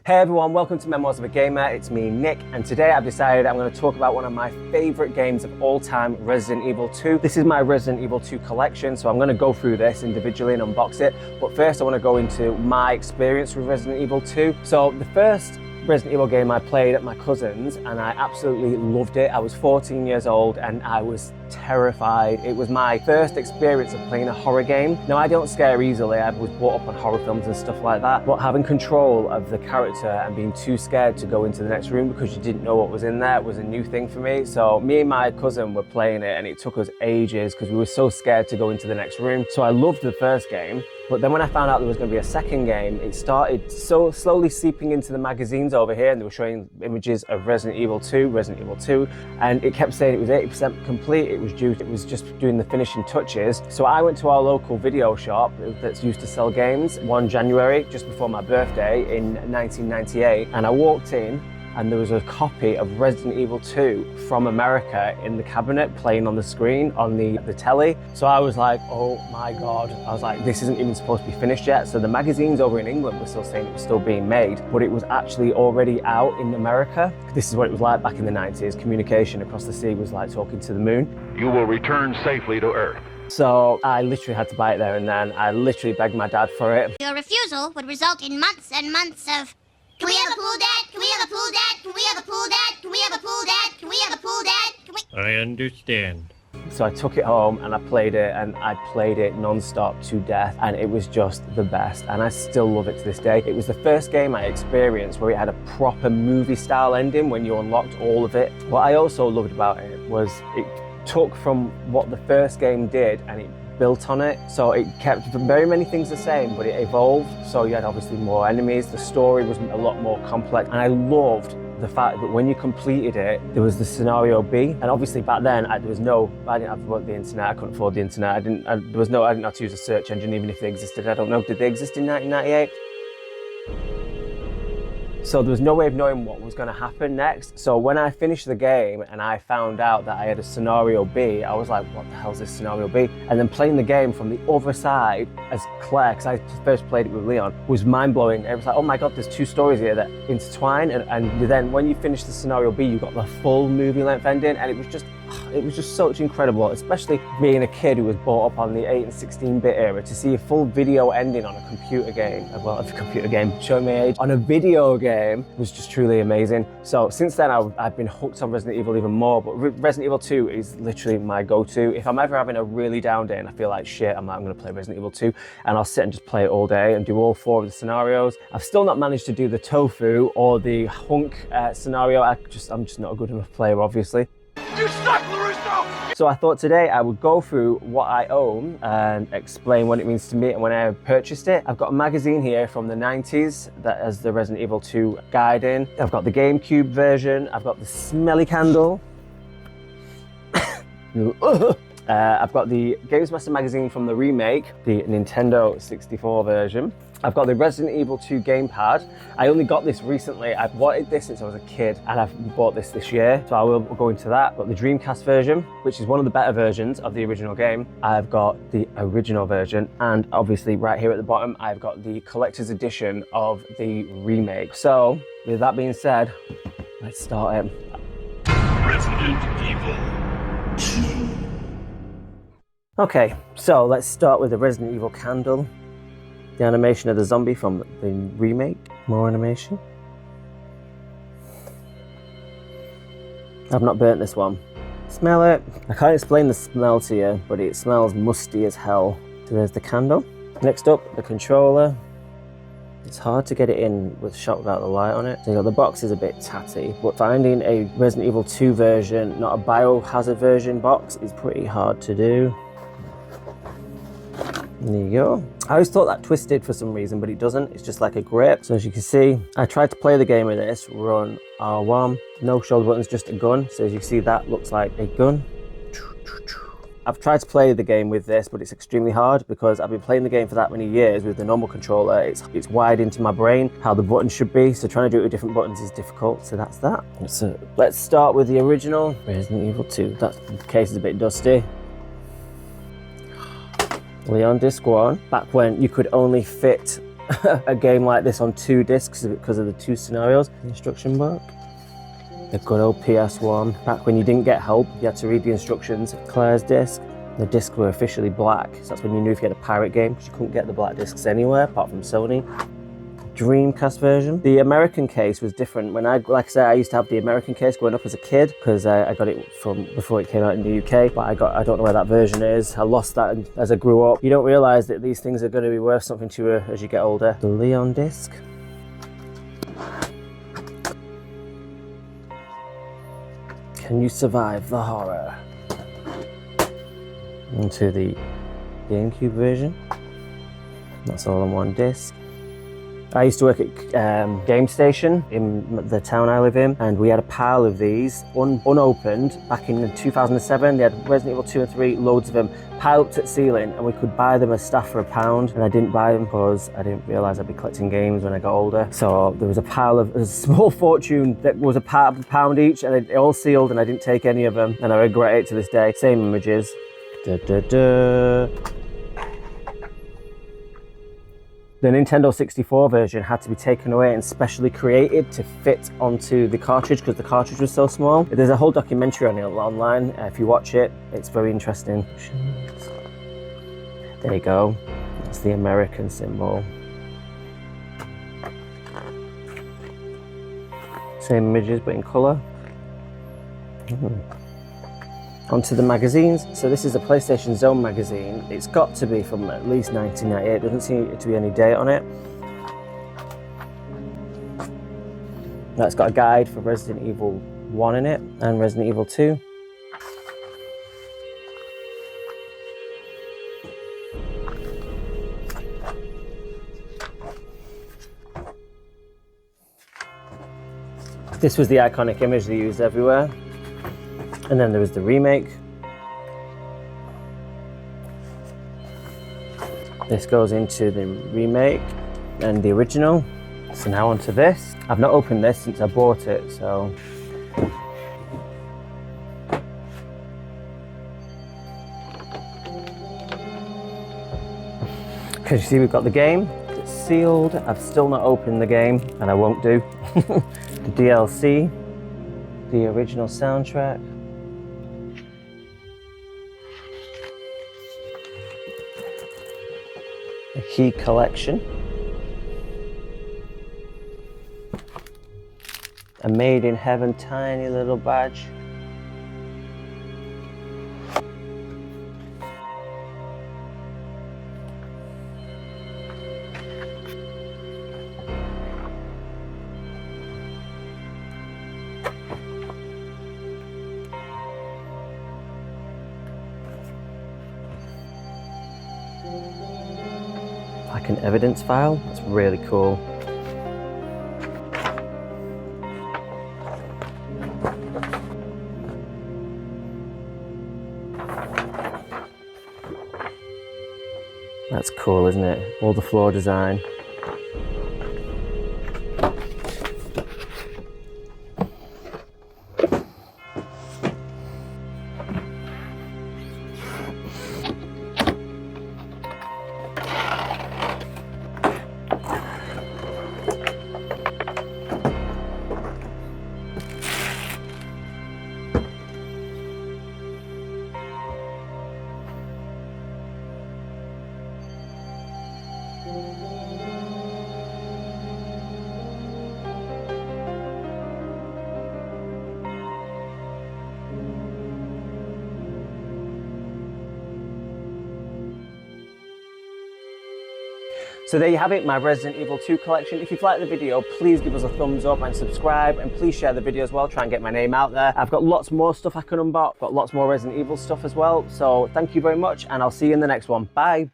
Hey everyone, welcome to Memoirs of a Gamer. It's me, Nick, and today I've decided I'm going to talk about one of my favorite games of all time, Resident Evil 2. This is my Resident Evil 2 collection, so I'm going to go through this individually and unbox it. But first I want to go into my experience with Resident Evil 2. So the first Resident Evil game I played at my cousin's and I absolutely loved it. I was 14 years old and I was terrified. It was my first experience of playing a horror game. Now, I don't scare easily. I was brought up on horror films and stuff like that, but having control of the character and being too scared to go into the next room because you didn't know what was in there was a new thing for me. So me and my cousin were playing it and it took us ages because we were so scared to go into the next room. So I loved the first game. But then when I found out there was going to be a second game, it started so slowly seeping into the magazines over here, and they were showing images of Resident Evil 2, and it kept saying it was 80% complete, it was just doing the finishing touches. So I went to our local video shop that's used to sell games one January, just before my birthday in 1998, and I walked in, and there was a copy of Resident Evil 2 from America in the cabinet playing on the screen on the telly. So I was like, oh my God. I was like, this isn't even supposed to be finished yet. So the magazines over in England were still saying it was still being made, but it was actually already out in America. This is what it was like back in the 90s. Communication across the sea was like talking to the moon. You will return safely to Earth. So I literally had to buy it there and then. I literally begged my dad for it. Your refusal would result in months and months of, can we have a pool, Dad? Can we have a pool, Dad? Can we have a pool, Dad? Can we have a pool, Dad? Can we have a pool, Dad? Can we... I understand. So I took it home and I played it, and I played it non-stop to death, and it was just the best, and I still love it to this day. It was the first game I experienced where it had a proper movie style ending when you unlocked all of it. What I also loved about it was it took from what the first game did and it built on it. So it kept very many things the same, but it evolved. So you had obviously more enemies, the story was a lot more complex, and I loved the fact that when you completed it, there was the scenario B. And obviously back then, I didn't have the internet, I couldn't afford the internet, I didn't know how to use a search engine, even if they existed. I don't know, did they exist in 1998? So there was no way of knowing what was going to happen next. So when I finished the game and I found out that I had a scenario B, I was like, what the hell is this scenario B? And then playing the game from the other side as Claire, because I first played it with Leon, was mind-blowing. It was like, oh my God, there's two stories here that intertwine. And then when you finish the scenario B, you got the full movie-length ending, and it was just such incredible, especially being a kid who was brought up on the 8 and 16-bit era, to see a full video ending on a computer game, showing my age, on a video game was just truly amazing. So since then I've been hooked on Resident Evil even more, but Resident Evil 2 is literally my go-to. If I'm ever having a really down day and I feel like shit, I'm going to play Resident Evil 2, and I'll sit and just play it all day and do all 4 of the scenarios. I've still not managed to do the tofu or the hunk scenario. I'm just not a good enough player, obviously. You suck, LaRusso! So I thought today I would go through what I own and explain what it means to me and when I purchased it. I've got a magazine here from the 90s that has the Resident Evil 2 guide in. I've got the GameCube version. I've got the smelly candle. I've got the Games Master magazine from the remake, the Nintendo 64 version. I've got the Resident Evil 2 gamepad. I only got this recently. I've wanted this since I was a kid, and I've bought this year, so I will go into that. I've got the Dreamcast version, which is one of the better versions of the original game. I've got the original version, and obviously right here at the bottom, I've got the collector's edition of the remake. So with that being said, let's start it. Resident Evil 2. Okay, so let's start with the Resident Evil candle. The animation of the zombie from the remake. More animation. I've not burnt this one. Smell it. I can't explain the smell to you, but it smells musty as hell. So there's the candle. Next up, the controller. It's hard to get it in with shot without the light on it. So the box is a bit tatty, but finding a Resident Evil 2 version, not a Biohazard version box, is pretty hard to do. There you go. I always thought that twisted for some reason, but it doesn't. It's just like a grip. So as you can see, I tried to play the game with this, run R1, no shoulder buttons, just a gun. So as you can see, that looks like a gun. I've tried to play the game with this, but it's extremely hard because I've been playing the game for that many years with the normal controller. It's wired into my brain how the buttons should be, so trying to do it with different buttons is difficult, so that's that. So let's start with the original Resident Evil 2. That case is a bit dusty. Leon Disc 1, back when you could only fit a game like this on 2 discs because of the 2 scenarios. The instruction book. The good old PS1. Back when you didn't get help, you had to read the instructions. Claire's disc. The discs were officially black, so that's when you knew if you had a pirate game, because you couldn't get the black discs anywhere apart from Sony. Dreamcast version. The American case was different. When like I said, I used to have the American case growing up as a kid because I got it from before it came out in the UK, but I don't know where that version is. I lost that as I grew up. You don't realise that these things are going to be worth something to you as you get older. The Leon disc. Can you survive the horror? Into the GameCube version. That's all on 1 disc. I used to work at Game Station in the town I live in, and we had a pile of these unopened back in 2007. They had Resident Evil 2 and 3, loads of them, piled up to the ceiling, and we could buy them as staff for £1, and I didn't buy them because I didn't realise I'd be collecting games when I got older. So there was a pile of a small fortune that was a £1 each, and it all sealed, and I didn't take any of them, and I regret it to this day. Same images. The Nintendo 64 version had to be taken away and specially created to fit onto the cartridge because the cartridge was so small. There's a whole documentary on it online. If you watch it, it's very interesting. There you go. That's the American symbol. Same images but in colour. Onto the magazines. So this is a PlayStation Zone magazine. It's got to be from at least 1998. Doesn't seem to be any date on it. Now it's got a guide for Resident Evil 1 in it and Resident Evil 2. This was the iconic image they used everywhere. And then there was the remake. This goes into the remake and the original. So now onto this. I've not opened this since I bought it, so. Because you see we've got the game, it's sealed. I've still not opened the game, and I won't do. The DLC, the original soundtrack. A key collection. A Made in Heaven tiny little badge. Like an evidence file. That's really cool. That's cool, isn't it? All the floor design. So there you have it, my Resident Evil 2 collection. If you've liked the video, please give us a thumbs up and subscribe, and please share the video as well, try and get my name out there. I've got lots more stuff I can unbox, got lots more Resident Evil stuff as well. So thank you very much, and I'll see you in the next one. Bye.